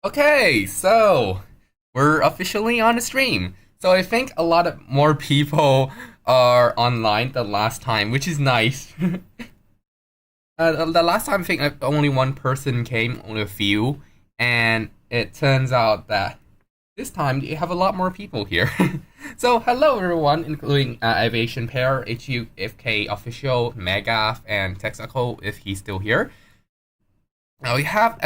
Okay, so we're officially on the stream. So I think a lot of more people are online than last time, which is nice. The last time I think only one person came, only a few, and it turns out that this time you have a lot more people here. So hello everyone, including Aviation Pair, HUFK Official, Megaf, and Texaco if he's still here. Now you have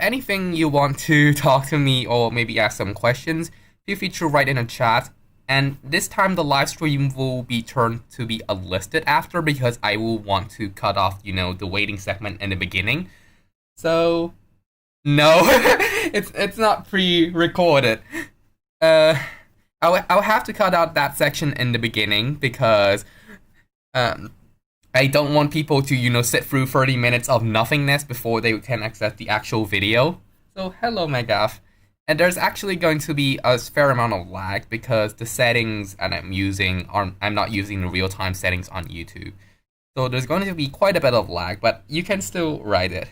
anything you want to talk to me or maybe ask some questions, feel free to write in a chat. And this time the live stream will be turned to be unlisted after because I will want to cut off, the waiting segment in the beginning. So no, it's not pre-recorded. I'll have to cut out that section in the beginning because I don't want people to, sit through 30 minutes of nothingness before they can access the actual video. So, hello, Megaf. And there's actually going to be a fair amount of lag because the settings that I'm not using the real-time settings on YouTube. So there's going to be quite a bit of lag, but you can still write it.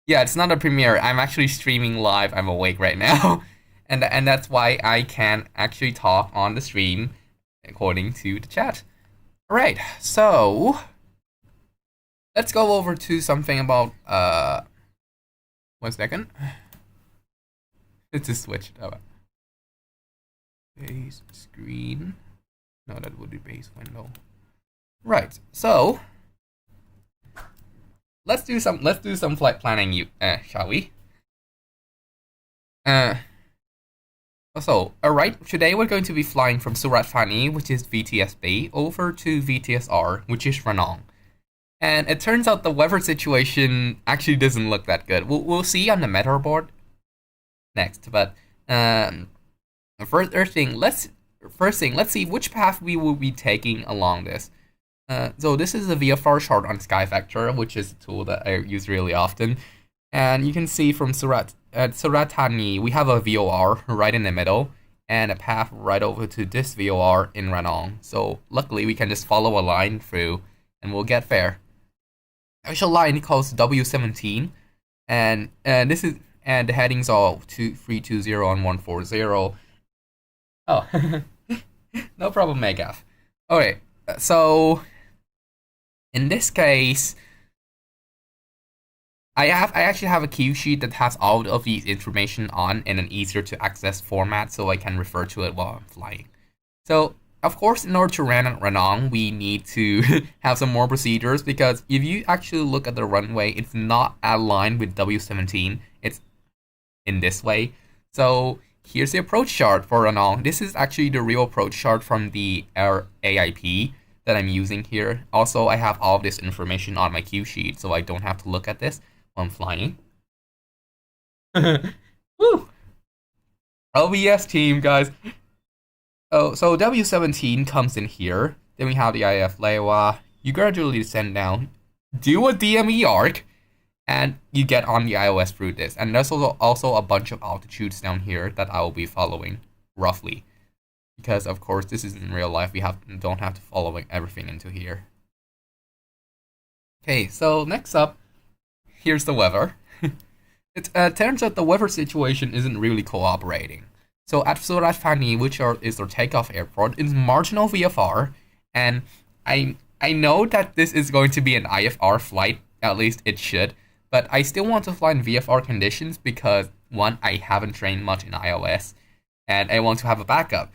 Yeah, it's not a premiere. I'm actually streaming live. I'm awake right now. And that's why I can actually talk on the stream according to the chat. Alright, so let's go over to something about 1 second. Let's just switch it up. Base screen. No, that would be base window. Right, so let's do some flight planning, shall we? Alright, today we're going to be flying from Surat Thani, which is VTSB, over to VTSR, which is Ranong. And it turns out the weather situation actually doesn't look that good. We'll see on the meta board next, but first thing, let's see which path we will be taking along this. So this is the Vfr Chart on Skyfactor, which is a tool that I use really often. And you can see from Surat Thani, we have a VOR right in the middle, and a path right over to this VOR in Ranong. So luckily, we can just follow a line through, and we'll get there. Actual line calls W17, and the headings are 320 and 140. Oh, no problem, Megaf. Okay, so in this case, I actually have a cue sheet that has all of these information on in an easier to access format, so I can refer to it while I'm flying. So, of course, in order to run at Ranong, we need to have some more procedures, because if you actually look at the runway, it's not aligned with W17. It's in this way. So, here's the approach chart for Ranong. This is actually the real approach chart from the AIP that I'm using here. Also, I have all of this information on my cue sheet, so I don't have to look at this while I'm flying. Woo! LBS team, guys. Oh, so W17 comes in here. Then we have the IF Lewa. You gradually descend down, do a DME arc, and you get on the iOS through this. And there's also a bunch of altitudes down here that I will be following, roughly. Because, of course, this is in real life. We don't have to follow everything into here. Okay, so next up, here's the weather. It turns out the weather situation isn't really cooperating. So at Surat Thani, which is our takeoff airport, is marginal VFR, and I know that this is going to be an IFR flight, at least it should, but I still want to fly in VFR conditions because, one, I haven't trained much in iOS, and I want to have a backup.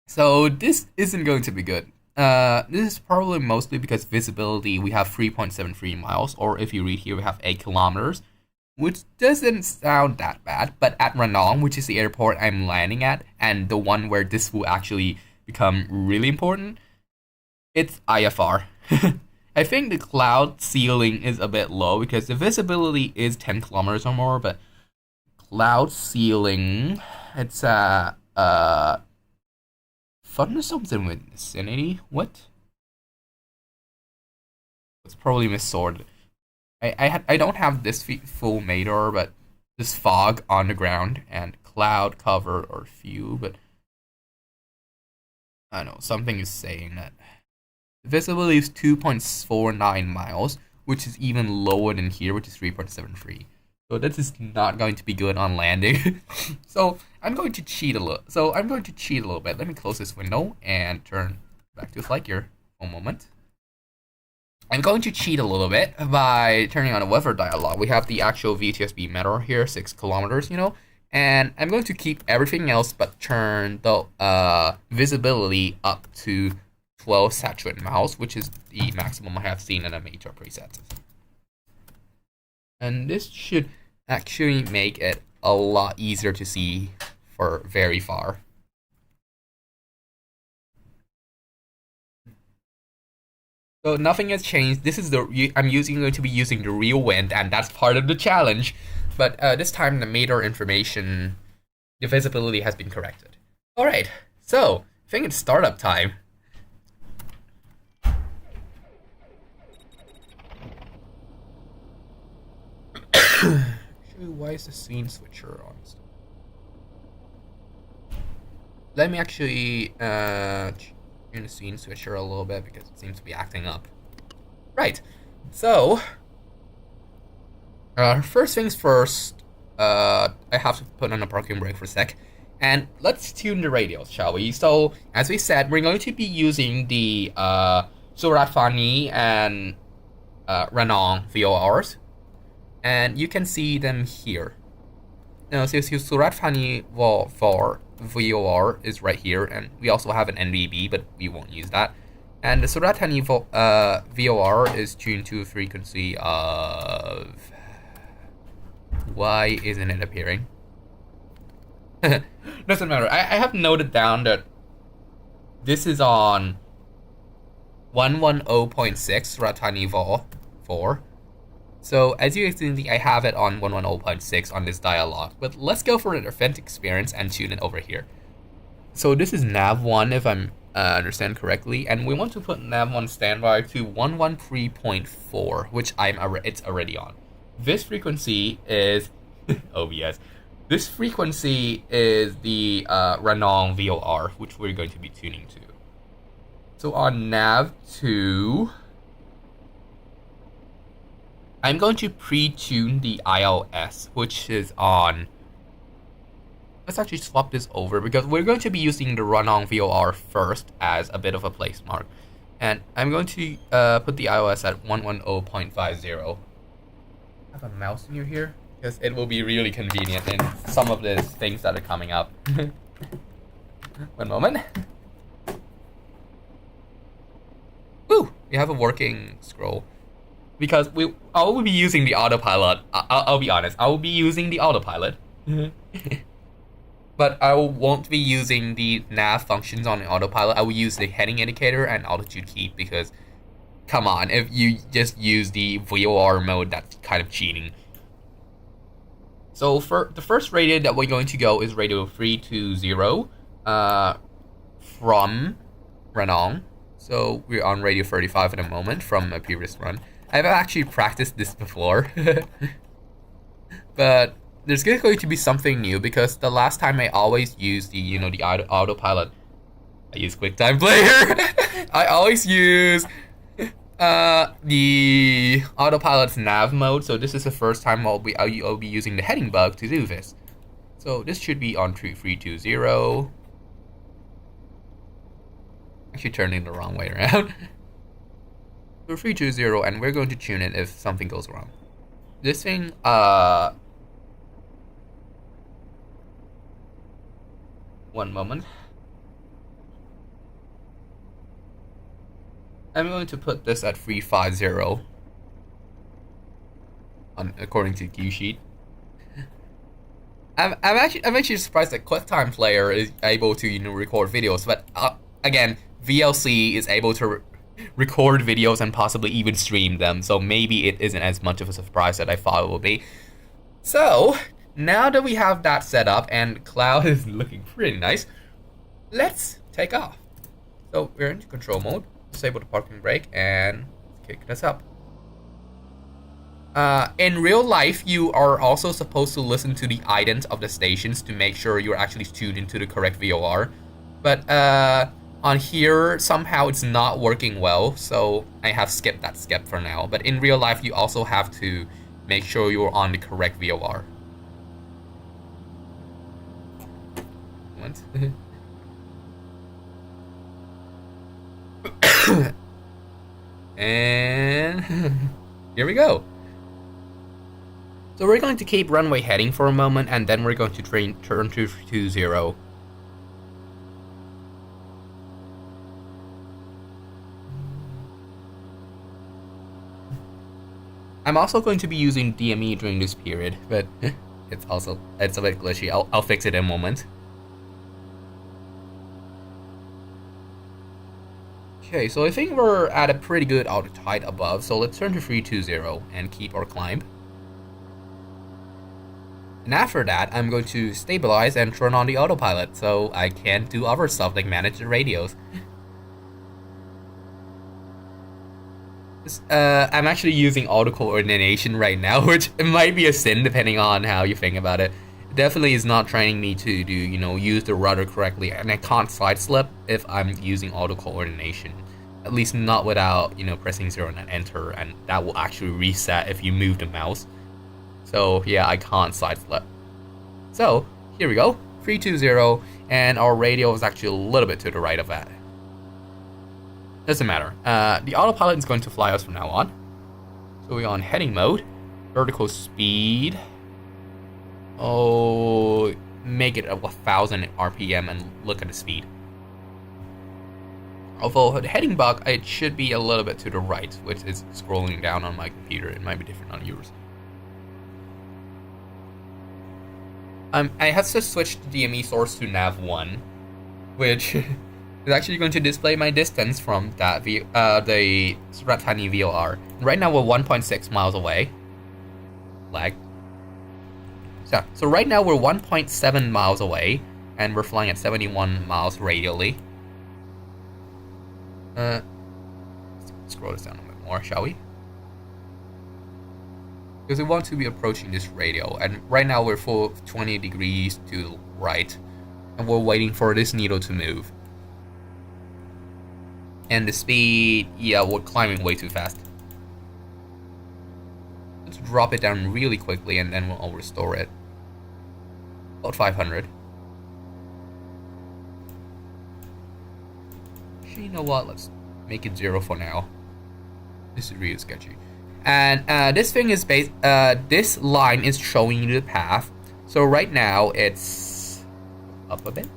So this isn't going to be good. This is probably mostly because visibility, we have 3.73 miles, or if you read here, we have 8 kilometers, which doesn't sound that bad. But at Ranong, which is the airport I'm landing at, and the one where this will actually become really important, it's IFR. I think the cloud ceiling is a bit low because the visibility is 10 kilometers or more, but cloud ceiling, it's thunderstorms in vicinity? What? It's probably missorted. I don't have this full Mador, but this fog on the ground and cloud cover or few, but I don't know, something is saying that. The visibility is 2.49 miles, which is even lower than here, which is 3.73. So this is not going to be good on landing. So I'm going to cheat a little bit. Let me close this window and turn back to FlightGear for a moment. I'm going to cheat a little bit by turning on a weather dialog. We have the actual VTSB meter here, 6 kilometers, and I'm going to keep everything else but turn the visibility up to 12 saturated miles, which is the maximum I have seen in a major preset. And this should actually make it a lot easier to see for very far. So nothing has changed. This is I'm going to be using the real wind, and that's part of the challenge. But this time the meter information, the visibility has been corrected. All right, so I think it's startup time. Actually, why is the scene switcher on? Let me actually turn the scene switcher a little bit because it seems to be acting up. Right, so first things first, I have to put on a parking brake for a sec, and let's tune the radios, shall we? So, as we said, we're going to be using the Surat Thani and Ranong VORs, and you can see them here. Now, so Surat Thani VOR is right here, and we also have an NVB, but we won't use that. And the Surat Thani VOR is tuned to a frequency of... Why isn't it appearing? Doesn't matter. I have noted down that this is on 110.6 Surat Thani VOR 4. So as you can see, I have it on 110.6 on this dialog. But let's go for an authentic experience and tune it over here. So this is nav1, if I'm understand correctly, and we want to put nav1 standby to 113.4, which it's already on. This frequency is OBS. This frequency is the Ranong VOR, which we're going to be tuning to. So on nav2, I'm going to pre-tune the iOS, which is on... Let's actually swap this over because we're going to be using the Ranong VOR first as a bit of a place mark. And I'm going to put the iOS at 110.50. I have a mouse near here because it will be really convenient in some of the things that are coming up. One moment. Woo! We have a working scroll. Because I will be using the autopilot. I'll be honest, I will be using the autopilot. But I won't be using the nav functions on the autopilot. I will use the heading indicator and altitude keep because, come on, if you just use the VOR mode, that's kind of cheating. So for the first radio that we're going to go is radio 320 from Ranong. So we're on radio 35 at the moment from a previous run. I've actually practiced this before, but there's going to be something new because the last time I always used the the autopilot. I use QuickTime Player. I always use the autopilot's nav mode. So this is the first time I'll be using the heading bug to do this. So this should be on 320. Actually turning the wrong way around. So 320, and we're going to tune it if something goes wrong. This thing, one moment. I'm going to put this at 350 according to Q sheet. I'm actually surprised that QuickTime Player is able to record videos, but again, VLC is able to record videos and possibly even stream them, so maybe it isn't as much of a surprise that I thought it would be. So now that we have that set up and cloud is looking pretty nice, let's take off. So we're into control mode, disable the parking brake, and kick this up. In real life, you are also supposed to listen to the ident of the stations to make sure you're actually tuned into the correct VOR, but on here, somehow it's not working well, so I have skipped that step for now. But in real life, you also have to make sure you're on the correct VOR. What? And here we go. So we're going to keep runway heading for a moment, and then we're going to turn to 20. I'm also going to be using DME during this period, but it's a bit glitchy. I'll fix it in a moment. Okay, so I think we're at a pretty good altitude above, so let's turn to 320 and keep our climb. And after that, I'm going to stabilize and turn on the autopilot so I can do other stuff like manage the radios. I'm actually using auto coordination right now, which might be a sin depending on how you think about it. It definitely is not training me to do, use the rudder correctly, and I can't side slip if I'm using auto coordination. At least not without, pressing 0 and enter, and that will actually reset if you move the mouse. So yeah, I can't side flip. So here we go, 320, and our radio is actually a little bit to the right of that. Doesn't matter. The autopilot is going to fly us from now on. So we're on heading mode, vertical speed. Oh, make it 1,000 RPM and look at the speed. Although the heading bug, it should be a little bit to the right, which is scrolling down on my computer. It might be different on yours. I have to switch the DME source to nav1, which is actually going to display my distance from that the Surat Thani VOR. Right now we're 1.6 miles away. Lag. So right now we're 1.7 miles away, and we're flying at 71 miles radially. Scroll this down a bit more, shall we? Because we want to be approaching this radio, and right now we're full 20 degrees to the right, and we're waiting for this needle to move. And the speed, yeah, we're climbing way too fast. Let's drop it down really quickly, and then we'll restore it. About 500. Actually, you know what? Let's make it 0 for now. This is really sketchy. And this thing is this line is showing you the path. So right now it's up a bit.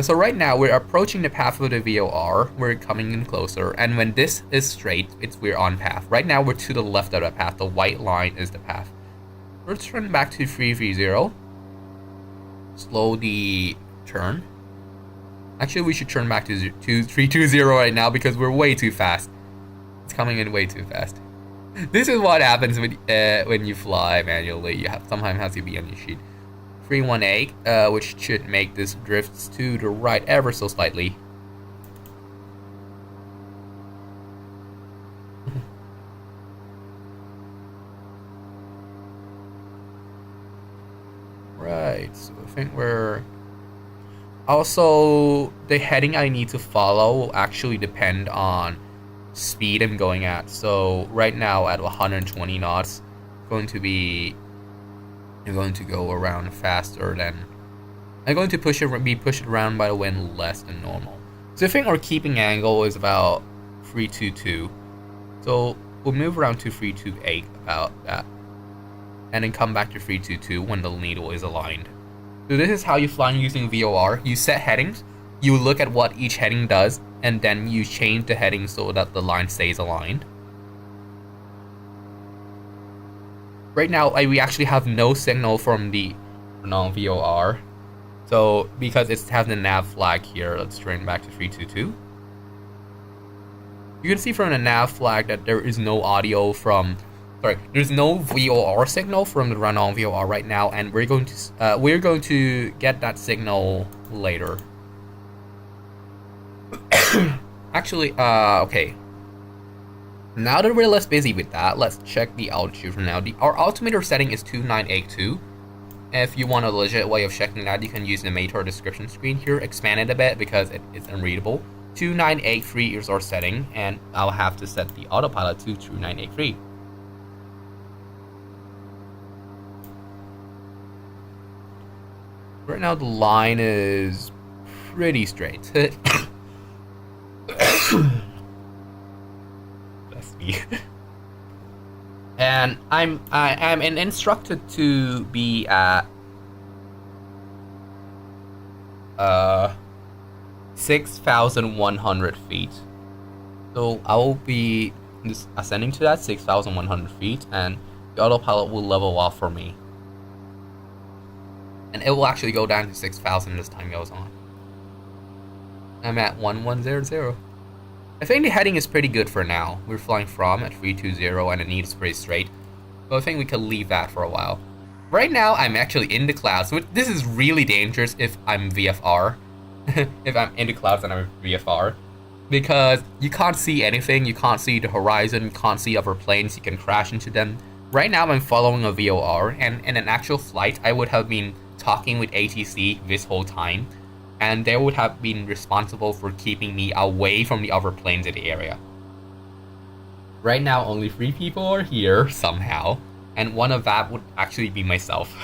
So right now we're approaching the path of the VOR. We're coming in closer, and when this is straight, we're on path. Right now we're to the left of the path. The white line is the path. Let's turn back to 330. Slow the turn. Actually, we should turn back to 320 right now because we're way too fast. It's coming in way too fast. This is what happens when you fly manually. You sometimes have to be on your sheet. 318, which should make this drifts to the right ever so slightly. Right, so I think we're... Also, the heading I need to follow will actually depend on speed I'm going at. So right now at 120 knots, I'm going to go around faster than... I'm going to be pushed around by the wind less than normal. So I think our keeping angle is about 322. So we'll move around to 328 about that. And then come back to 322 when the needle is aligned. So this is how you fly using VOR. You set headings, you look at what each heading does, and then you change the heading so that the line stays aligned. Right now, we actually have no signal from the Ranong VOR. So because it has the nav flag here, let's turn back to 322. You can see from the nav flag that there is no audio from... there's no VOR signal from the Ranong VOR right now, and we're going to get that signal later. Actually, okay. Now that we're less busy with that, let's check the altitude for now. Our altimeter setting is 2982. If you want a legit way of checking that, you can use the Mator description screen here. Expand it a bit because it's unreadable. 2983 is our setting, and I'll have to set the autopilot to 2983. Right now the line is pretty straight. Bless me. And I'm instructed to be at 6,100 feet. So I will be just ascending to that 6,100 feet, and the autopilot will level off for me. And it will actually go down to 6,000 as time goes on. I'm at 1100. I think the heading is pretty good for now. We're flying from at 320 and the need is pretty straight. So I think we can leave that for a while. Right now I'm actually in the clouds. So this is really dangerous if I'm VFR. If I'm in the clouds and I'm VFR. Because you can't see anything, you can't see the horizon, you can't see other planes, you can crash into them. Right now I'm following a VOR, and in an actual flight I would have been talking with ATC this whole time, and they would have been responsible for keeping me away from the other planes in the area. Right now only 3 people are here somehow, and one of that would actually be myself.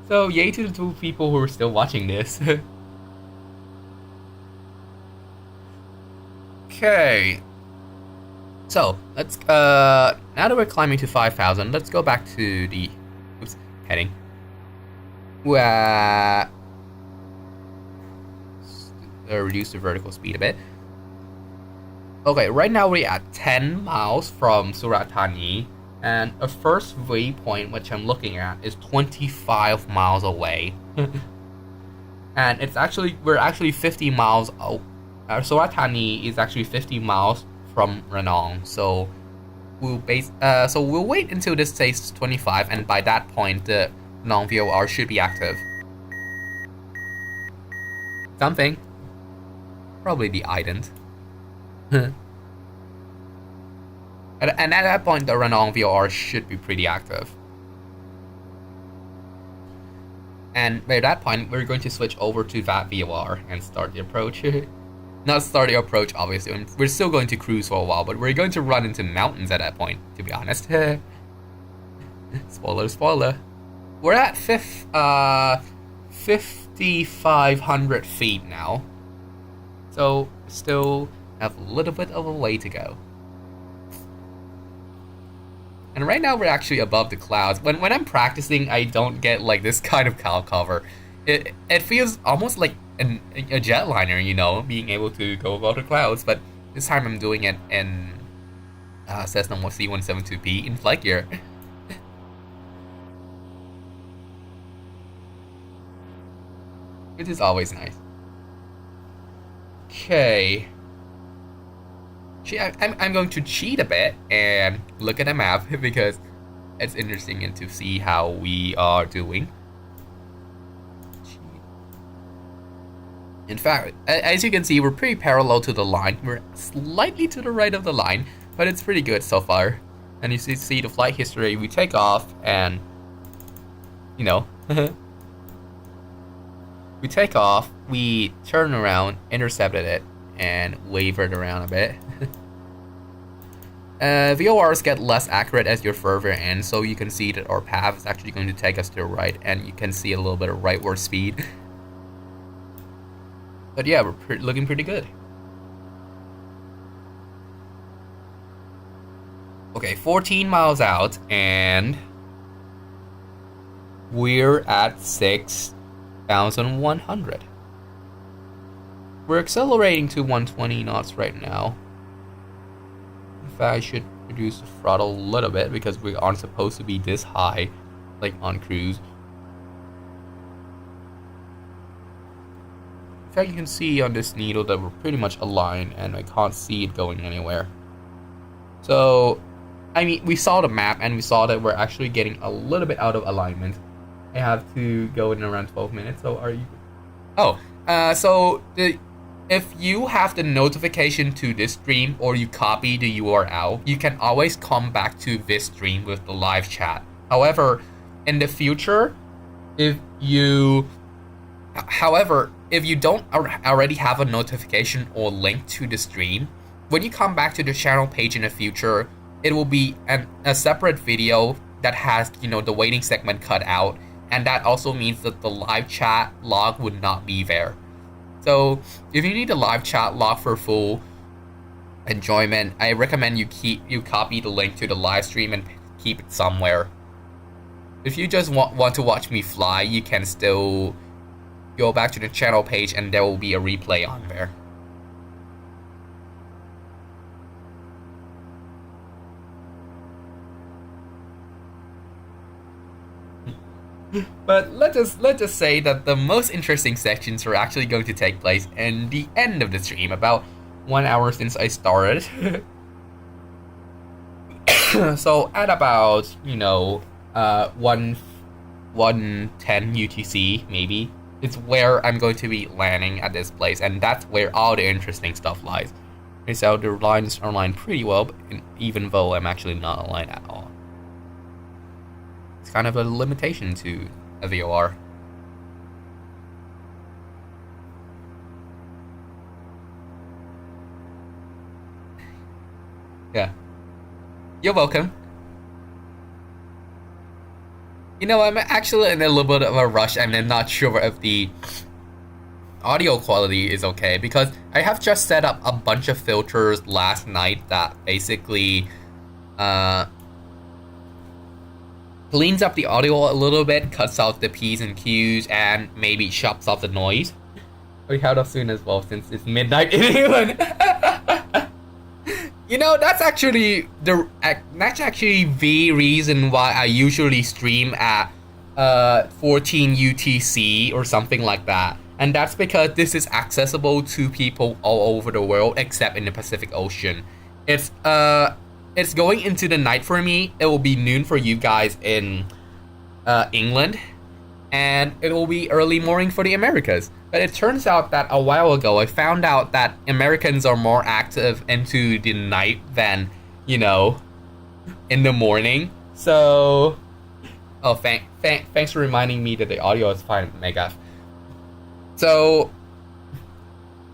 So yay to the 2 people who are still watching this. Okay. So let's now that we're climbing to 5,000, let's go back to the heading. Reduce the vertical speed a bit. Okay, right now we're at 10 miles from Surat Thani, and a first waypoint which I'm looking at is 25 miles away. And we're actually 50 miles out. Surat Thani is actually 50 miles from Ranong, so we'll wait until this says 25, and by that point the Ranong VOR should be active. Something. Probably the ident. And at that point the Ranong VOR should be pretty active. And by that point we're going to switch over to that VOR and start the approach. Not start the approach, obviously. We're still going to cruise for a while, but we're going to run into mountains at that point, to be honest. Spoiler. We're at 5,500 feet now. So, still have a little bit of a way to go. And right now we're actually above the clouds. When I'm practicing, I don't get like this kind of cloud cover. It feels almost like a jetliner, you know, being able to go above the clouds, but this time I'm doing it in Cessna C172P in FlightGear. Which is always nice. Okay. I'm going to cheat a bit and look at the map because it's interesting to see how we are doing. In fact, as you can see, we're pretty parallel to the line. We're slightly to the right of the line, but it's pretty good so far. And you see the flight history. We take off and, you know, we take off, we turn around, intercepted it, and wavered around a bit. VORs get less accurate as you're further in, so you can see that our path is actually going to take us to the right, and you can see a little bit of rightward speed. But yeah, we're looking pretty good. Okay, 14 miles out, and we're at 6,100. We're accelerating to 120 knots right now. In fact, I should reduce the throttle a little bit because we aren't supposed to be this high, like on cruise. In fact, you can see on this needle that we're pretty much aligned and I can't see it going anywhere. So, I mean, we saw the map and we saw that we're actually getting a little bit out of alignment. I have to go in around 12 minutes, so are you... Oh, if you have the notification to this stream or you copy the URL, you can always come back to this stream with the live chat. However, in the future, if you don't already have a notification or link to the stream, when you come back to the channel page in the future, it will be a separate video that has, you know, the waiting segment cut out, and that also means that the live chat log would not be there. So if you need a live chat log for full enjoyment, I recommend you copy the link to the live stream and keep it somewhere. If you just want to watch me fly, you can still go back to the channel page and there will be a replay on there. But let's just say that the most interesting sections are actually going to take place in the end of the stream, about 1 hour since I started. So at about, you know, 1:10 UTC maybe, it's where I'm going to be landing at this place, and that's where all the interesting stuff lies. Okay, so the lines are aligned pretty well, even though I'm actually not aligned at all. It's kind of a limitation to a VOR. Yeah. You're welcome. You know, I'm actually in a little bit of a rush and I'm not sure if the audio quality is okay, because I have just set up a bunch of filters last night that basically cleans up the audio a little bit, cuts out the P's and Q's, and maybe chops off the noise. We have off soon as well, since it's midnight in England. You know, that's actually the reason why I usually stream at 14 UTC or something like that. And that's because this is accessible to people all over the world except in the Pacific Ocean. It's going into the night for me. It will be noon for you guys in England, and it will be early morning for the Americas. But it turns out that a while ago I found out that Americans are more active into the night than, you know, in the morning. So, oh, thanks for reminding me that the audio is fine, Mega. So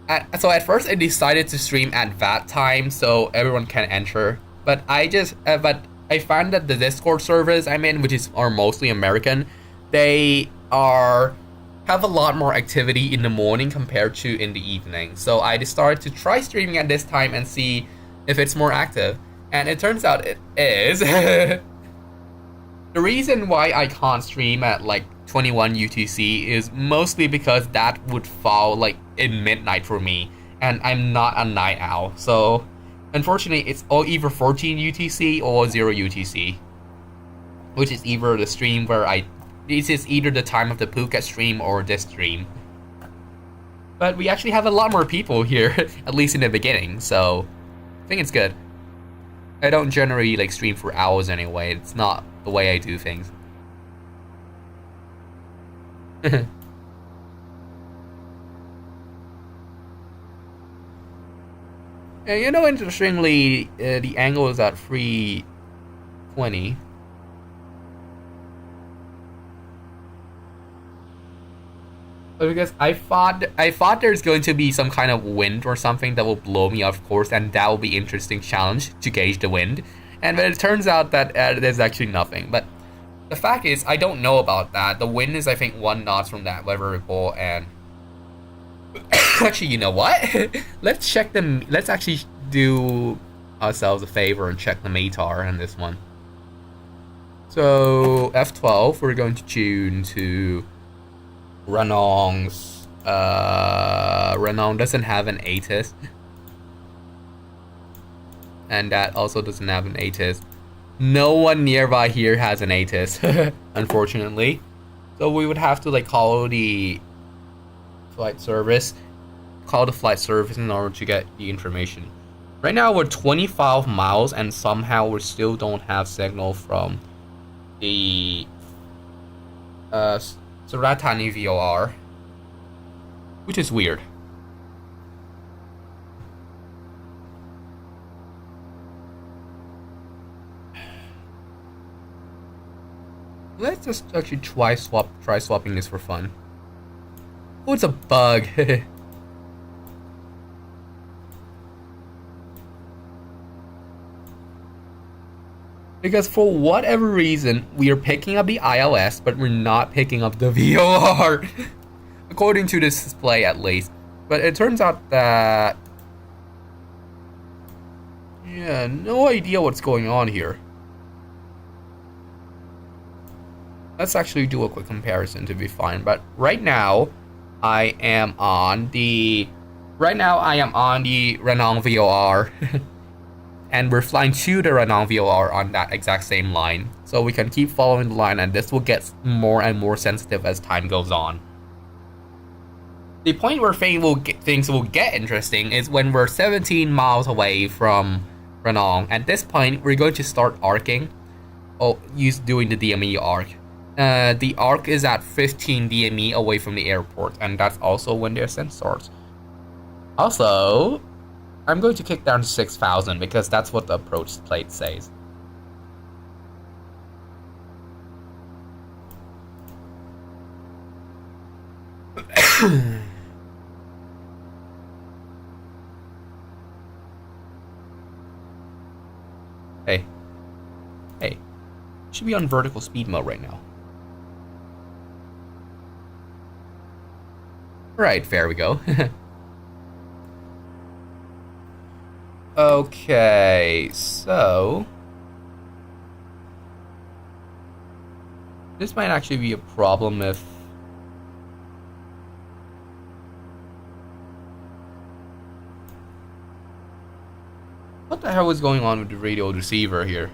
at first I decided to stream at that time so everyone can enter. But I found that the Discord servers I'm in, which are mostly American, they have a lot more activity in the morning compared to in the evening. So I decided to try streaming at this time and see if it's more active. And it turns out it is. The reason why I can't stream at like 21 UTC is mostly because that would fall like in midnight for me. And I'm not a night owl. So unfortunately, it's all either 14 UTC or 0 UTC, which is either the stream this is either the time of the Phuket stream or this stream. But we actually have a lot more people here, at least in the beginning, so I think it's good. I don't generally like stream for hours anyway. It's not the way I do things. And you know, interestingly, the angle is at 320. Because I thought there's going to be some kind of wind or something that will blow me off course, and that will be interesting challenge to gauge the wind. And but it turns out that there's actually nothing. But the fact is, I don't know about that. The wind is, I think, 1 knot from that weather report, and actually, you know what? Let's actually do ourselves a favor and check the METAR on this one. So F12, we're going to tune to Ranong's. Ranong doesn't have an ATIS, and that also doesn't have an ATIS. No one nearby here has an ATIS, unfortunately. So we would have to like call the flight service in order to get the information. Right now we're 25 miles and somehow we still don't have signal from the Surat Thani VOR, which is weird. Let's just actually try swapping this for fun. Oh, it's a bug. Because for whatever reason, we are picking up the iOS, but we're not picking up the VOR. According to this display, at least. But it turns out that... yeah, no idea what's going on here. Let's actually do a quick comparison to be fine. But right now, I am on the Ranong VOR. And we're flying to the Ranong VOR on that exact same line. So we can keep following the line, and this will get more and more sensitive as time goes on. The point where things will get interesting is when we're 17 miles away from Ranong. At this point, we're going to start arcing. Doing the DME arc. The arc is at 15 DME away from the airport, and that's also when their sensors. Also, I'm going to kick down to 6,000 because that's what the approach plate says. Hey, should be on vertical speed mode right now. Right, there we go. Okay, so this might actually be a problem if what the hell is going on with the radio receiver here?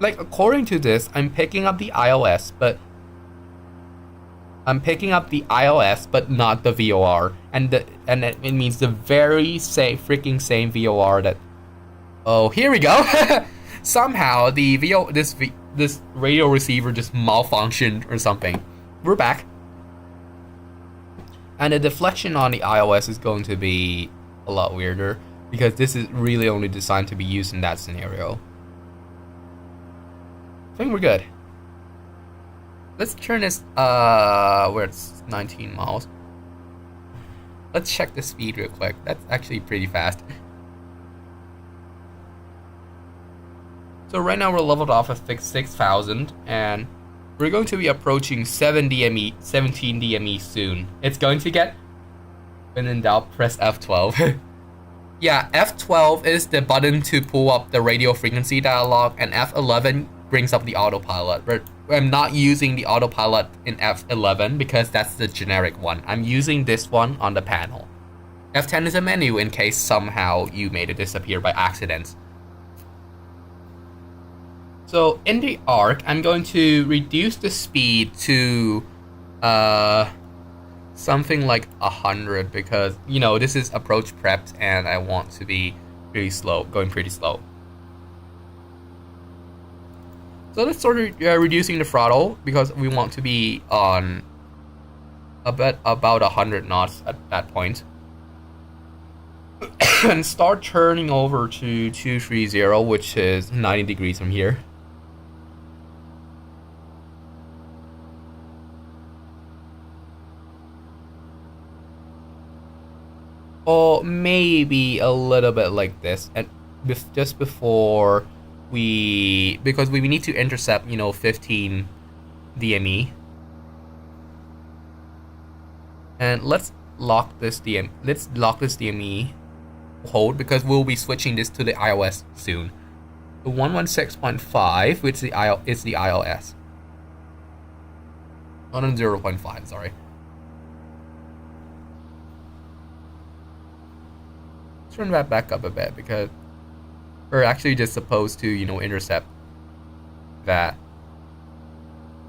Like, according to this, I'm picking up the iOS, but not the VOR, and it means the very freaking same VOR that. Oh, here we go. Somehow this radio receiver just malfunctioned or something. We're back, and the deflection on the iOS is going to be a lot weirder because this is really only designed to be used in that scenario. I think we're good. Let's turn this where it's 19 miles. Let's check the speed real quick. That's actually pretty fast. So right now we're leveled off at 6,000, and we're going to be approaching 17 DME soon. It's going to get, when in doubt, press F12. Yeah, F12 is the button to pull up the radio frequency dialog, and F11 brings up the autopilot. But I'm not using the autopilot in F11 because that's the generic one. I'm using this one on the panel. F10 is a menu in case somehow you made it disappear by accident. So in the arc, I'm going to reduce the speed to something like 100 because, you know, this is approach prepped and I want to be pretty slow, going pretty slow. So let's start reducing the throttle because we want to be on about 100 knots at that point. And start turning over to 230, which is 90 degrees from here. Or maybe a little bit like this, and just before because we need to intercept, you know, 15 DME. And let's lock this DME hold because we'll be switching this to the iOS soon. The 116.5, which is the iOS. Not on 0.5, sorry. Let's turn that back up a bit because we're actually just supposed to, you know, intercept that,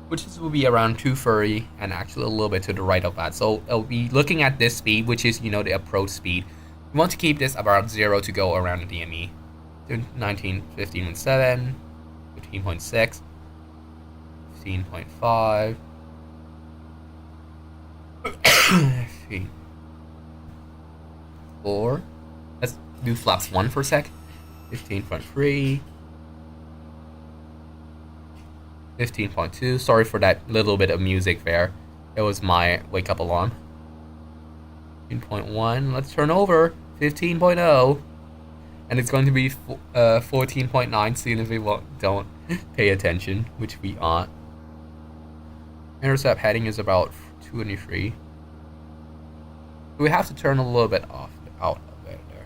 which will be around 230 and actually a little bit to the right of that. So I'll be looking at this speed, which is, you know, the approach speed. We want to keep this about 0 to go around the DME. 19, 15.7, 15.6, 15.5. 4. Let's do flaps 1 for a sec. 15.3. 15.2. Sorry for that little bit of music there. It was my wake up alarm. 15.1. Let's turn over. 15.0. And it's going to be 14.9 soon if we don't pay attention, which we aren't. Intercept heading is about 23. We have to turn a little bit out of it there.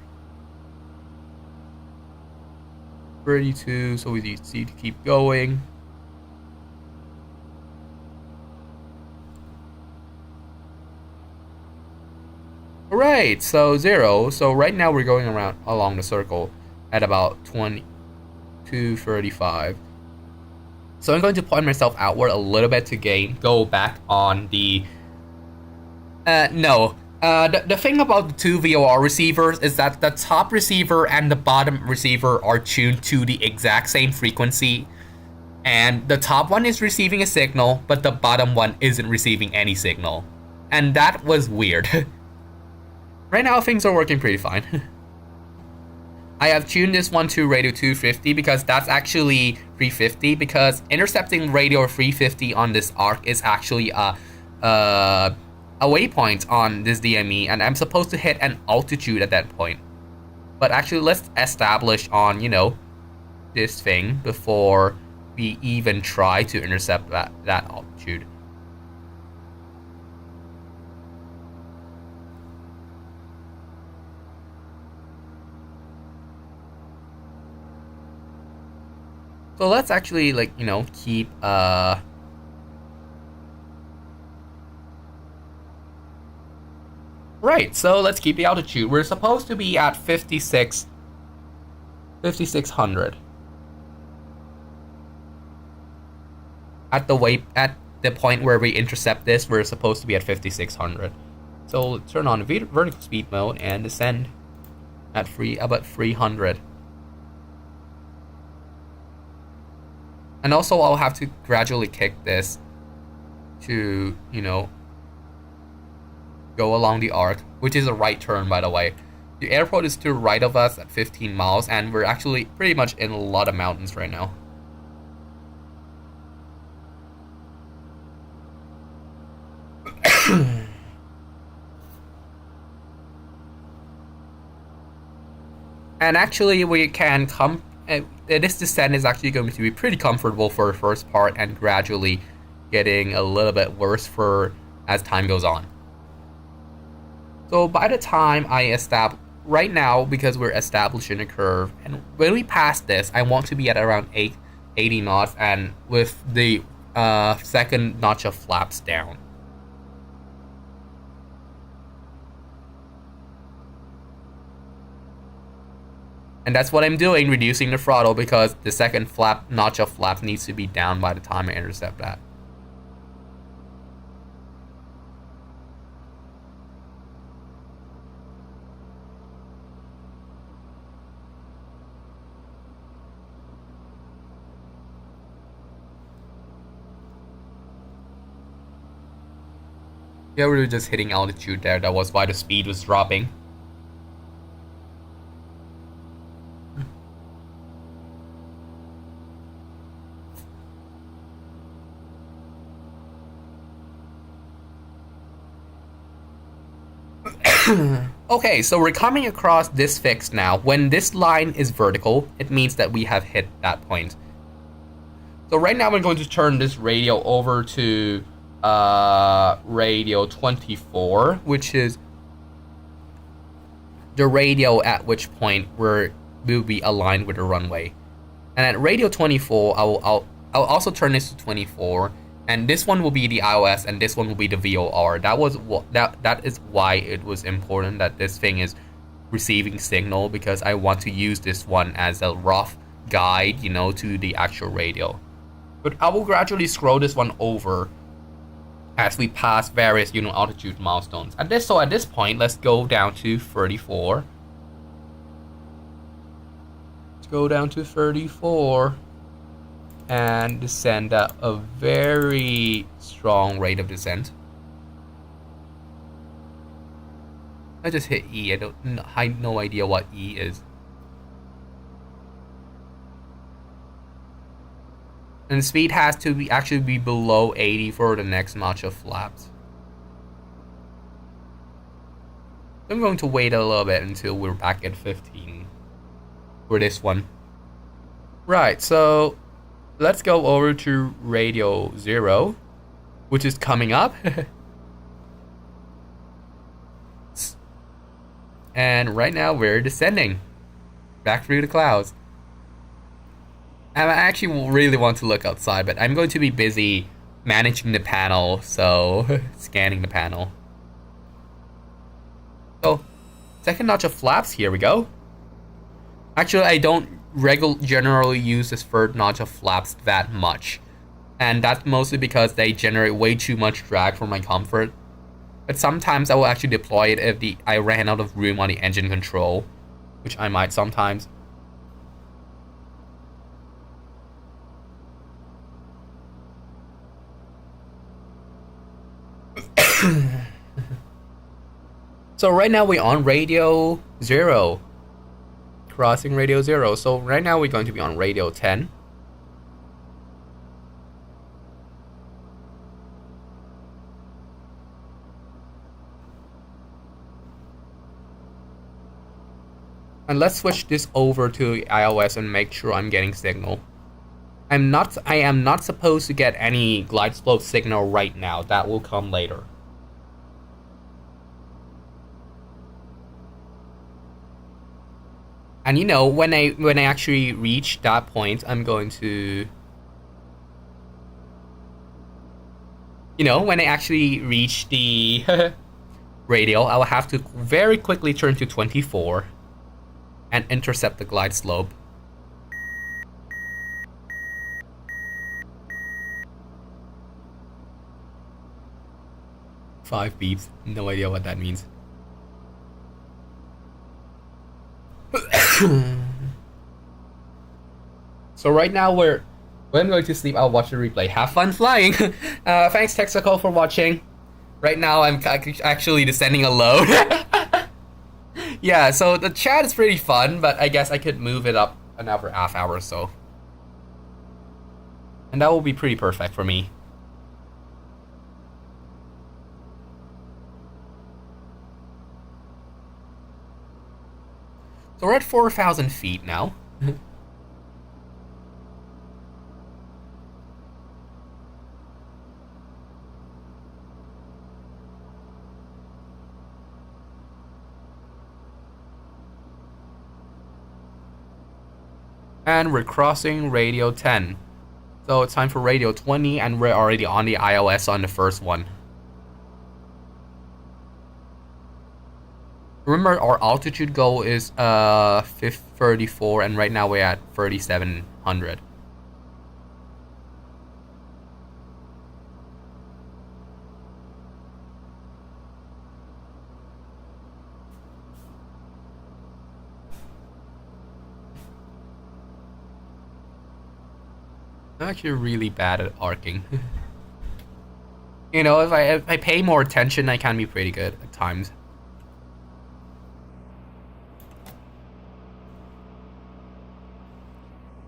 32, so we need to keep going. Alright, so 0. So right now we're going along the circle at about 22:35. So I'm going to point myself outward a little bit to go back on the... The thing about the two VOR receivers is that the top receiver and the bottom receiver are tuned to the exact same frequency. And the top one is receiving a signal, but the bottom one isn't receiving any signal. And that was weird. Right now, things are working pretty fine. I have tuned this one to radio 250 because that's actually 350, because intercepting radio 350 on this arc is actually a waypoint on this DME, and I'm supposed to hit an altitude at that point. But actually, let's establish on, this thing before we even try to intercept that altitude. So let's actually, keep, Right, so let's keep the altitude. We're supposed to be at 5,600. At the point where we intercept this, we're supposed to be at 5,600. So let's turn on vertical speed mode and descend at about 300. And also, I'll have to gradually kick this to, go along the arc, which is a right turn, by the way. The airport is to the right of us at 15 miles, and we're actually pretty much in a lot of mountains right now. And actually, we can come... this descent is actually going to be pretty comfortable for the first part, and gradually getting a little bit worse as time goes on. So by the time right now, because we're establishing a curve, and when we pass this, I want to be at around 80 knots, and with the second notch of flaps down. And that's what I'm doing, reducing the throttle, because the second notch of flaps needs to be down by the time I intercept that. Yeah, we were just hitting altitude there. That was why the speed was dropping. Okay, so we're coming across this fix now. When this line is vertical, it means that we have hit that point. So right now I'm going to turn this radio over to radio 24, which is the radio at which point we'll be aligned with the runway. And at radio 24, I'll also turn this to 24. And this one will be the iOS, and this one will be the VOR. That is why it was important that this thing is receiving signal, because I want to use this one as a rough guide, to the actual radio. But I will gradually scroll this one over as we pass various, altitude milestones. At this point, let's go down to 34. Let's go down to 34. And descend at a very strong rate of descent. I just hit E. I have no idea what E is. And the speed has to be actually be below 80 for the next notch of flaps. I'm going to wait a little bit until we're back at 15 for this one. Right, so let's go over to radio 0, which is coming up. And right now we're descending back through the clouds. And I actually really want to look outside, but I'm going to be busy managing the panel, so scanning the panel. So, second notch of flaps, here we go. Actually, I don't generally use this third notch of flaps that much. And that's mostly because they generate way too much drag for my comfort. But sometimes I will actually deploy it if I ran out of room on the engine control, which I might sometimes. So right now we're on radio 0. Crossing radio 0. So right now we're going to be on radio 10. And let's switch this over to iOS and make sure I'm getting signal. I am not supposed to get any glide slope signal right now. That will come later. And you know, when I actually reach that point, I'm going to, when I actually reach the radial, I will have to very quickly turn to 24 and intercept the glide slope. Five beeps, no idea what that means. So right now when I'm going to sleep, I'll watch the replay. Have fun flying. Thanks Texaco for watching. Right now I'm actually descending alone. Yeah, so the chat is pretty fun, but I guess I could move it up another half hour or so. And that will be pretty perfect for me. So we're at 4,000 feet now. And we're crossing radio 10. So it's time for radio 20, and we're already on the iOS on the first one. Remember, our altitude goal is 34, and right now we're at 3,700. I'm actually really bad at arcing. If I pay more attention, I can be pretty good at times.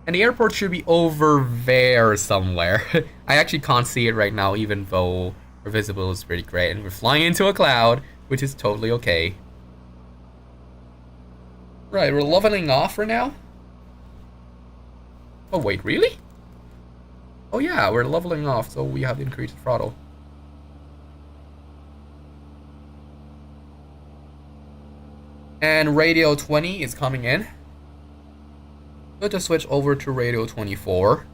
And the airport should be over there somewhere. I actually can't see it right now, even though our visibility is pretty great. And we're flying into a cloud, which is totally okay. Right, we're leveling off for now. Oh, wait, really? Oh yeah, we're leveling off, so we have increased throttle. And radio 20 is coming in. We'll just switch over to radio 24,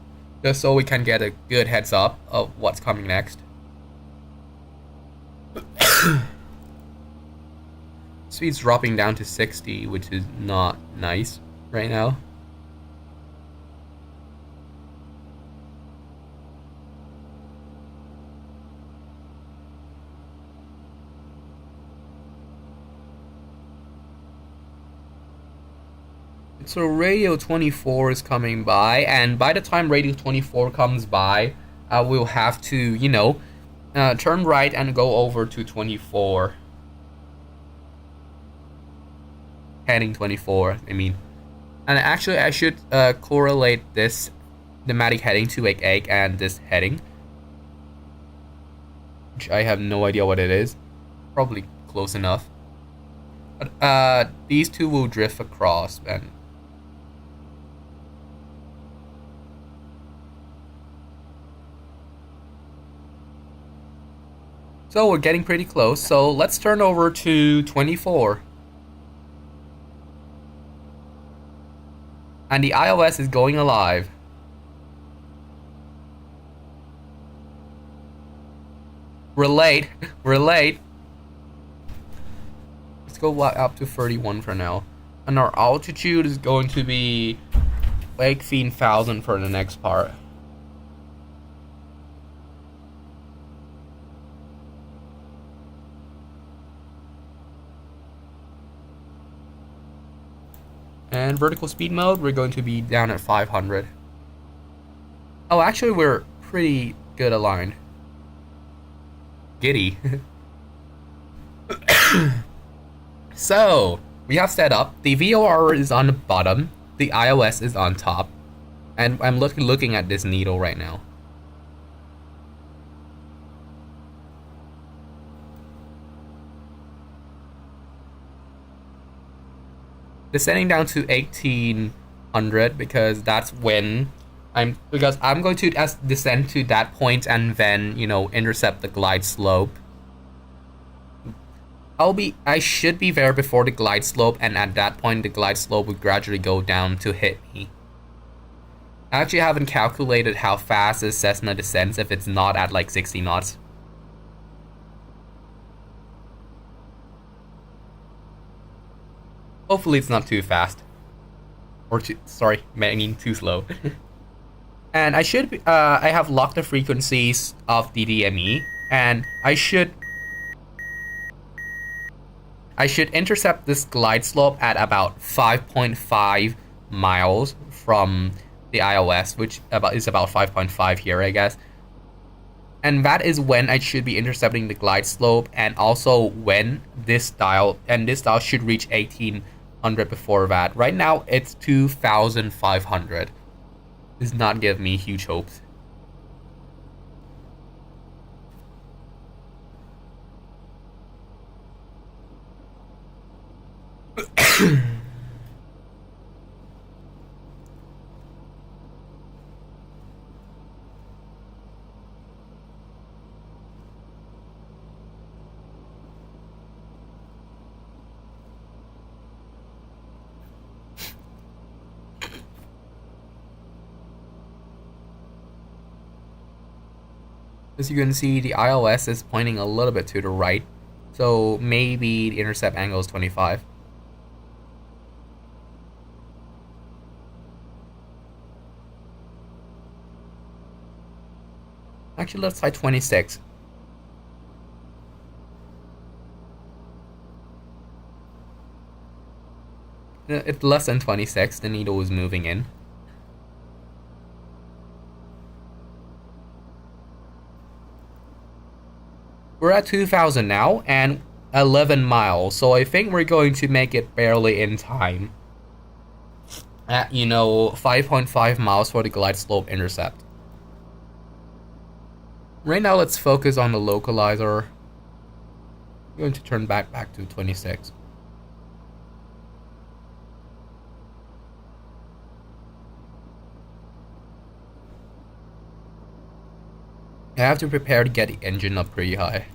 just so we can get a good heads up of what's coming next. Speed's dropping down to 60, which is not nice right now. So radio 24 is coming by, and by the time radio 24 comes by, we'll have to, turn right and go over to 24. Heading 24, I mean. And actually, I should correlate this pneumatic heading 288 and this heading, which I have no idea what it is. Probably close enough. But these two will drift across and so we're getting pretty close. So let's turn over to 24. And the iOS is going alive. We're late. We're late. Let's go up to 31 for now. And our altitude is going to be 18,000 for the next part. And vertical speed mode, we're going to be down at 500. Oh, actually, we're pretty good aligned. Giddy. So, we have set up. The VOR is on the bottom. The iOS is on top. And I'm looking at this needle right now. Descending down to 1800 because that's when I'm going to descend to that point and then, you know, intercept the glide slope. I should be there before the glide slope, and at that point the glide slope would gradually go down to hit me. I actually haven't calculated how fast this Cessna descends if it's not at like 60 knots. Hopefully it's not too fast. Or too slow. And I have locked the frequencies of the DME, and I should intercept this glide slope at about 5.5 miles from the iOS, which is about 5.5 here, I guess. And that is when I should be intercepting the glide slope, and also when this dial should reach 1800 before that. Right now it's 2,500. Does not give me huge hopes. As you can see, the iOS is pointing a little bit to the right, so maybe the intercept angle is 25. Actually, let's try 26. It's less than 26, the needle is moving in. We're at 2,000 now, and 11 miles, so I think we're going to make it barely in time. At, 5.5 miles for the glide slope intercept. Right now, let's focus on the localizer. I'm going to turn back to 26. I have to prepare to get the engine up pretty high.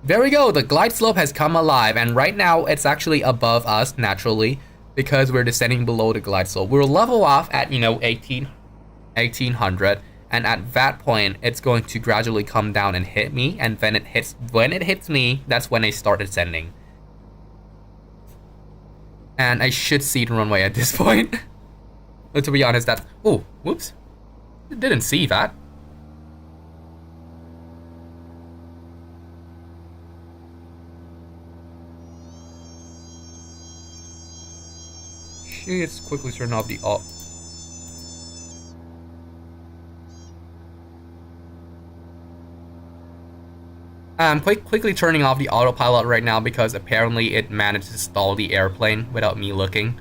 There we go, the glide slope has come alive, and right now it's actually above us naturally because we're descending below the glide slope. We'll level off at 1800, and at that point it's going to gradually come down and hit me, and when it hits me, that's when I start descending. And I should see the runway at this point. But to be honest, oh, whoops. I didn't see that. Let's quickly turn off the I'm quickly turning off the autopilot right now because apparently it managed to stall the airplane without me looking.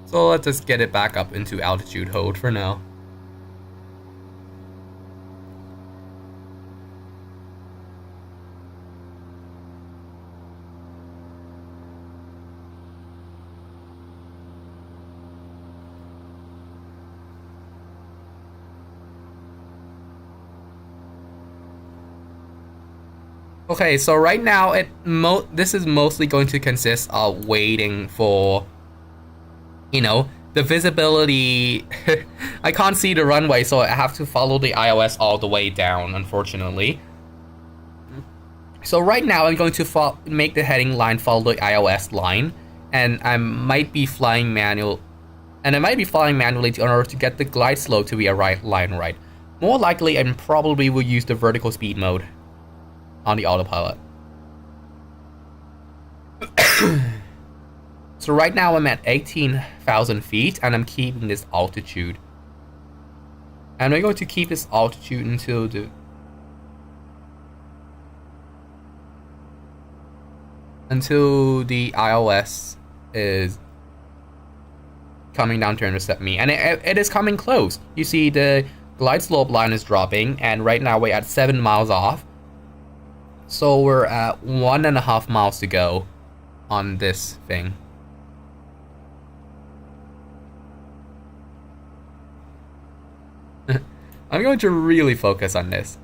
So let's just get it back up into altitude hold for now. Okay, so right now this is mostly going to consist of waiting for, you know, the visibility. I can't see the runway, so I have to follow the iOS all the way down, unfortunately. So right now I'm going to make the heading line follow the iOS line, and I might be flying manually in order to get the glide slope to be a right line right. More likely, I probably will use the vertical speed mode on the autopilot. So right now I'm at 18,000 feet and I'm keeping this altitude. And I'm going to keep this altitude until the iOS is coming down to intercept me. And it is coming close. You see the glide slope line is dropping, and right now we're at 7 miles off. So we're at 1.5 miles to go on this thing. I'm going to really focus on this.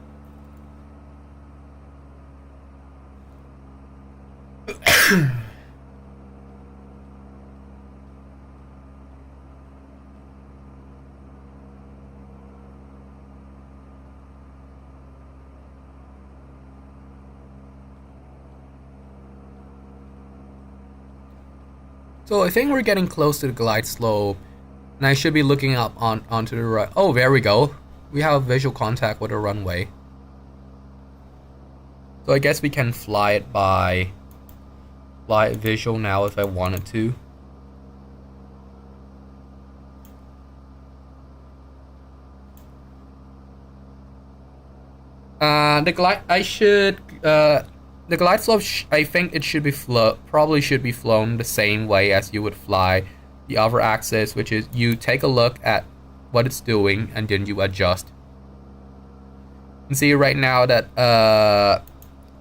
So I think we're getting close to the glide slope, and I should be looking up onto the right. Oh, there we go. We have visual contact with the runway. So I guess we can fly it visual now if I wanted to. The glide slope, I think it should be probably should be flown the same way as you would fly the other axis, which is you take a look at what it's doing and then you adjust. You can see right now that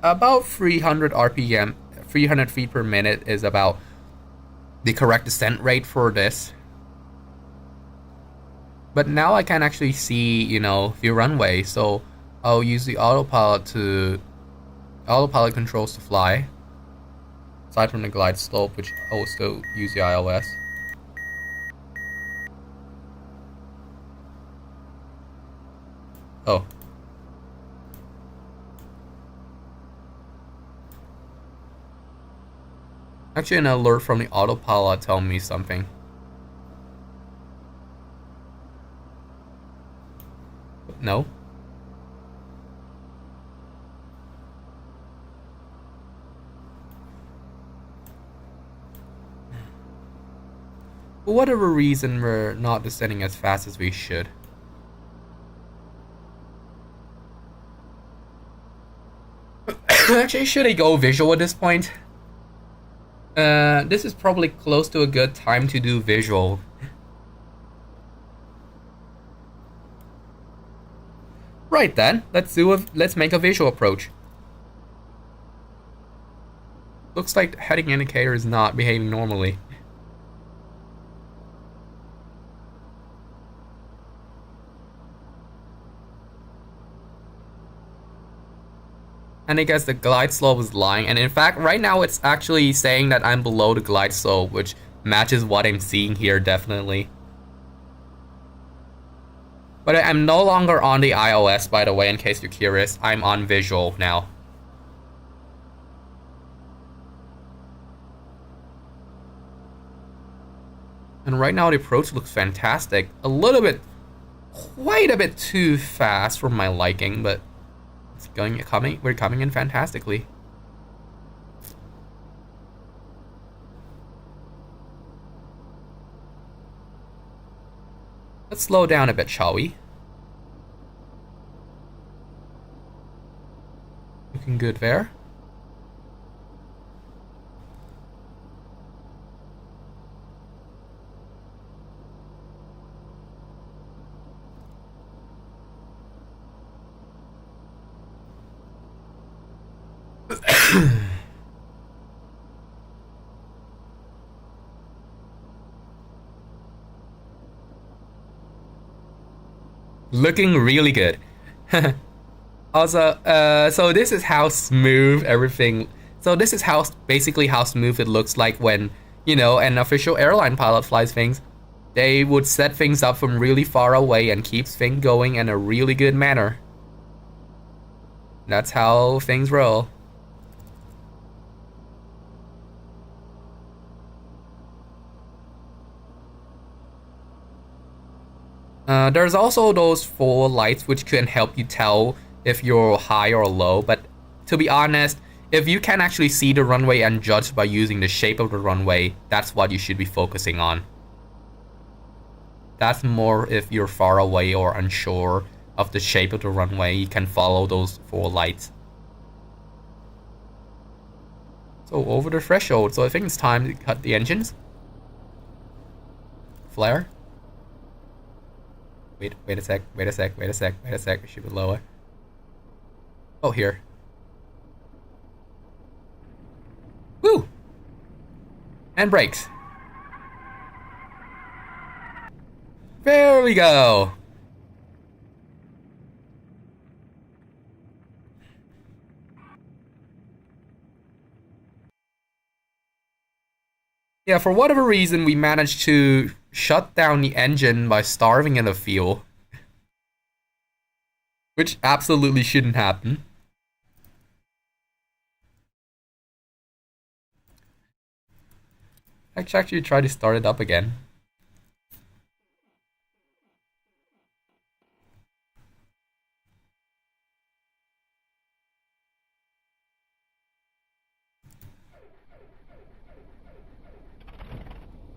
about 300 RPM, 300 feet per minute is about the correct descent rate for this. But now I can actually see, you know, the runway, so I'll use the autopilot controls to fly. Aside from the glide slope, which I will still use the iOS. Oh. Actually, an alert from the autopilot telling me something. No. For whatever reason, we're not descending as fast as we should. Actually, should I go visual at this point? This is probably close to a good time to do visual. Right then, let's make a visual approach. Looks like the heading indicator is not behaving normally. And I guess the glide slope is lying, and in fact right now it's actually saying that I'm below the glide slope, which matches what I'm seeing here definitely. But I'm no longer on the iOS, by the way, in case you're curious. I'm on visual now. And right now the approach looks fantastic. Quite a bit too fast for my liking, but we're coming in fantastically. Let's slow down a bit, shall we? Looking good there. Looking really good. Also, so this is how smooth everything. So this is how basically how smooth it looks like when, you know, an official airline pilot flies things. They would set things up from really far away and keep things going in a really good manner. That's how things roll. There's also those four lights which can help you tell if you're high or low, but to be honest, if you can actually see the runway and judge by using the shape of the runway, that's what you should be focusing on. That's more if you're far away or unsure of the shape of the runway, you can follow those four lights. So over the threshold, so I think it's time to cut the engines. Flare. Wait a sec, wait a sec. It should be lower. Oh, here. Woo! And brakes. There we go. Yeah, for whatever reason, we managed to shut down the engine by starving it of fuel. Which absolutely shouldn't happen. I should actually try to start it up again.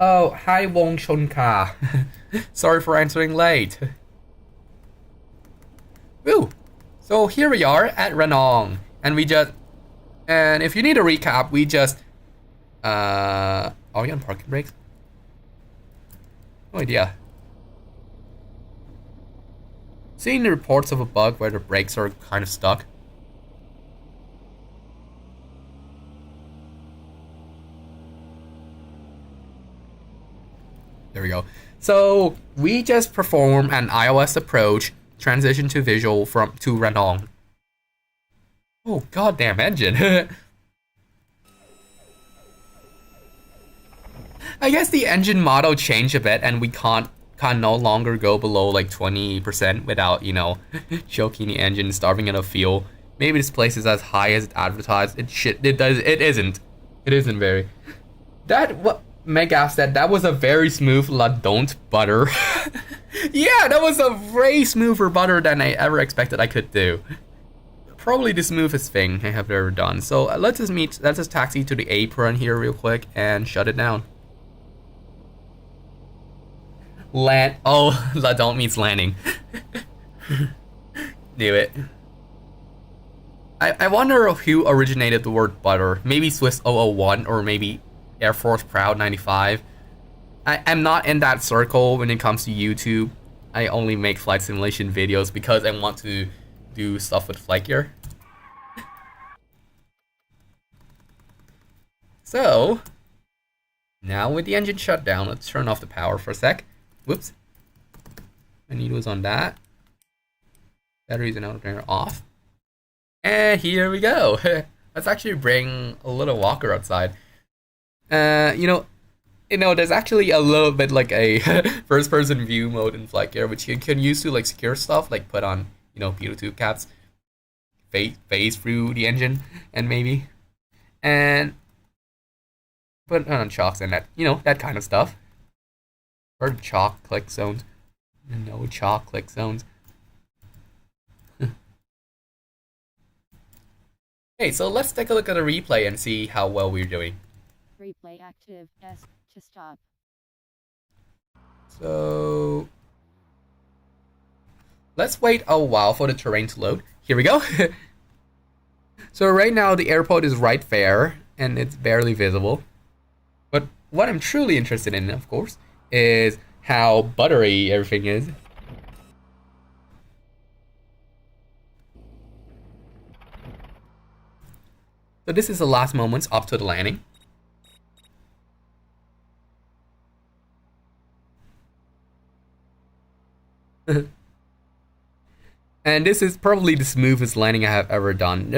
Oh, hi Wong Chun Ka. Sorry for answering late. Woo! So here we are at Ranong, and if you need a recap, we just, are we on parking brakes? No idea. Seeing the reports of a bug where the brakes are kind of stuck. There we go. So we just perform an iOS approach, transition to visual to Ranong. Oh, goddamn engine. I guess the engine model changed a bit, and we can no longer go below like 20% without, you know, choking the engine, starving it of fuel. Maybe this place is as high as it advertised. It isn't very. What Megav said, that was a very smooth La Don't butter. Yeah, that was a way smoother butter than I ever expected I could do. Probably the smoothest thing I have ever done. So let's just taxi to the apron here real quick and shut it down. La Don't means landing. Do it. I wonder who originated the word butter. Maybe Swiss 001 or maybe Air Force Proud 95. I'm not in that circle when it comes to YouTube. I only make flight simulation videos because I want to do stuff with FlightGear. So, now with the engine shut down, let's turn off the power for a sec. Whoops. My needle was on that. Batteries and alternator off. And here we go. Let's actually bring a little walker outside. You know, there's actually a little bit like a first-person view mode in FlightGear, which you can use to like secure stuff, like put on, you know, butyl tube caps, phase through the engine, and put on chocks and that, you know, that kind of stuff. Or chalk click zones. No chalk click zones. Okay, so let's take a look at a replay and see how well we're doing. Replay active. S to stop. So let's wait a while for the terrain to load. Here we go. So right now the airport is right there and it's barely visible. But what I'm truly interested in, of course, is how buttery everything is. So this is the last moments up to the landing. And this is probably the smoothest landing I have ever done.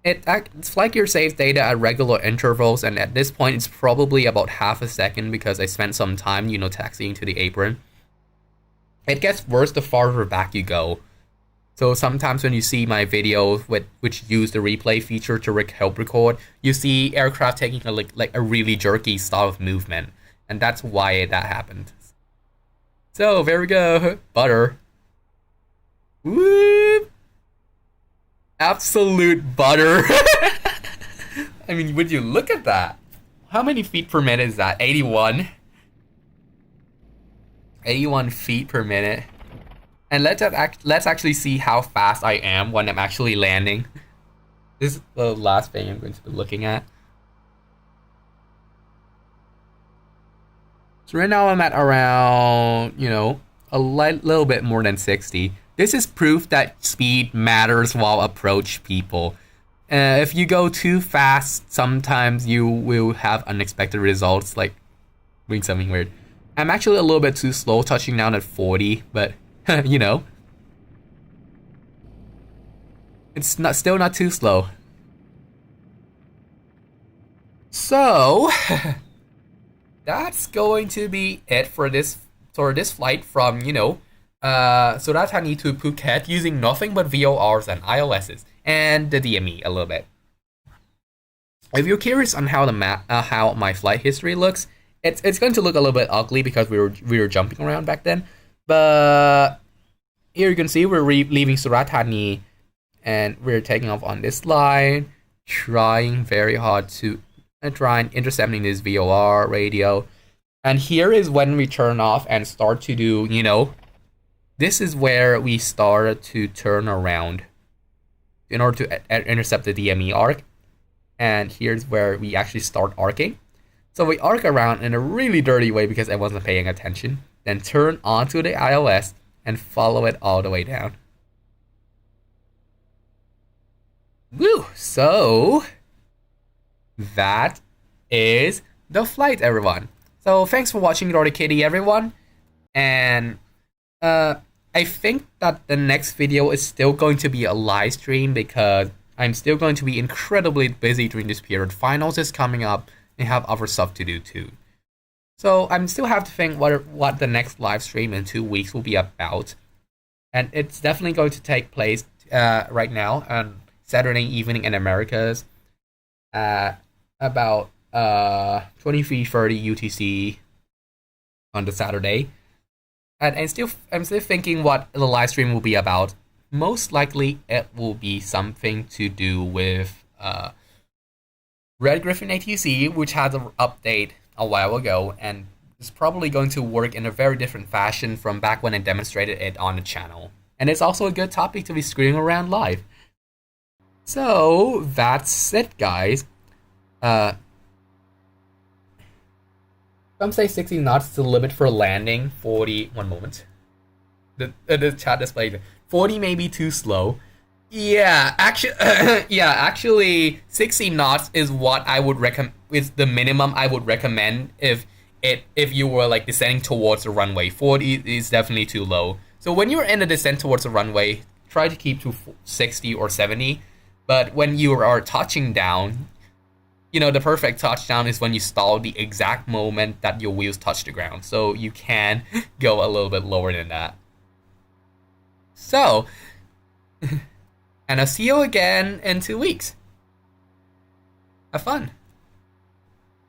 FlightGear saves data at regular intervals, and at this point it's probably about half a second because I spent some time, taxiing to the apron. It gets worse the farther back you go. So sometimes when you see my videos which use the replay feature to help record, you see aircraft taking a really jerky style of movement, and that's why that happened. So there we go, butter. Whoop! Absolute butter. I mean, would you look at that? How many feet per minute is that? 81. 81 feet per minute. And let's actually see how fast I am when I'm actually landing. This is the last thing I'm going to be looking at. So right now I'm at around, a little bit more than 60. This is proof that speed matters while approach people. If you go too fast, sometimes you will have unexpected results, like doing something weird. I'm actually a little bit too slow, touching down at 40, but it's still not too slow. So that's going to be it for this flight from Surat Thani to Phuket using nothing but VORs and ILSs and the DME a little bit. If you're curious on how how my flight history looks, it's going to look a little bit ugly because we were jumping around back then. But here you can see we're leaving Surat Thani and we're taking off on this line, trying very hard to intercepting this VOR radio. And here is when we turn off and start to do, this is where we start to turn around in order to intercept the DME arc. And here's where we actually start arcing. So we arc around in a really dirty way because I wasn't paying attention. Then turn onto the ILS and follow it all the way down. Woo! So that is the flight, everyone. So thanks for watching DorDek Kiddy, everyone. And I think that the next video is still going to be a live stream because I'm still going to be incredibly busy during this period. Finals is coming up and have other stuff to do too. So I'm still have to think what the next live stream in 2 weeks will be about. And it's definitely going to take place right now on Saturday evening in Americas about 23:30 UTC on the Saturday. And I'm still thinking what the live stream will be about. Most likely it will be something to do with Red Griffin ATC, which had an update a while ago, and is probably going to work in a very different fashion from back when I demonstrated it on the channel. And it's also a good topic to be screwing around live. So that's it, guys. Some say 60 knots is the limit for landing. 40. One moment. The chat display. 40 may be too slow. Yeah, actually, 60 knots is what I would recommend. Is the minimum I would recommend if you were like descending towards the runway. 40 is definitely too low. So when you're in a descent towards the runway, try to keep to 60 or 70. But when you are touching down, the perfect touchdown is when you stall the exact moment that your wheels touch the ground. So you can go a little bit lower than that. So, and I'll see you again in 2 weeks. Have fun.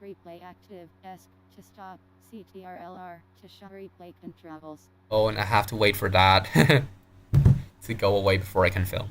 Replay active. ESC to stop. CTRLR to show replay controls. Oh, and I have to wait for that to go away before I can film.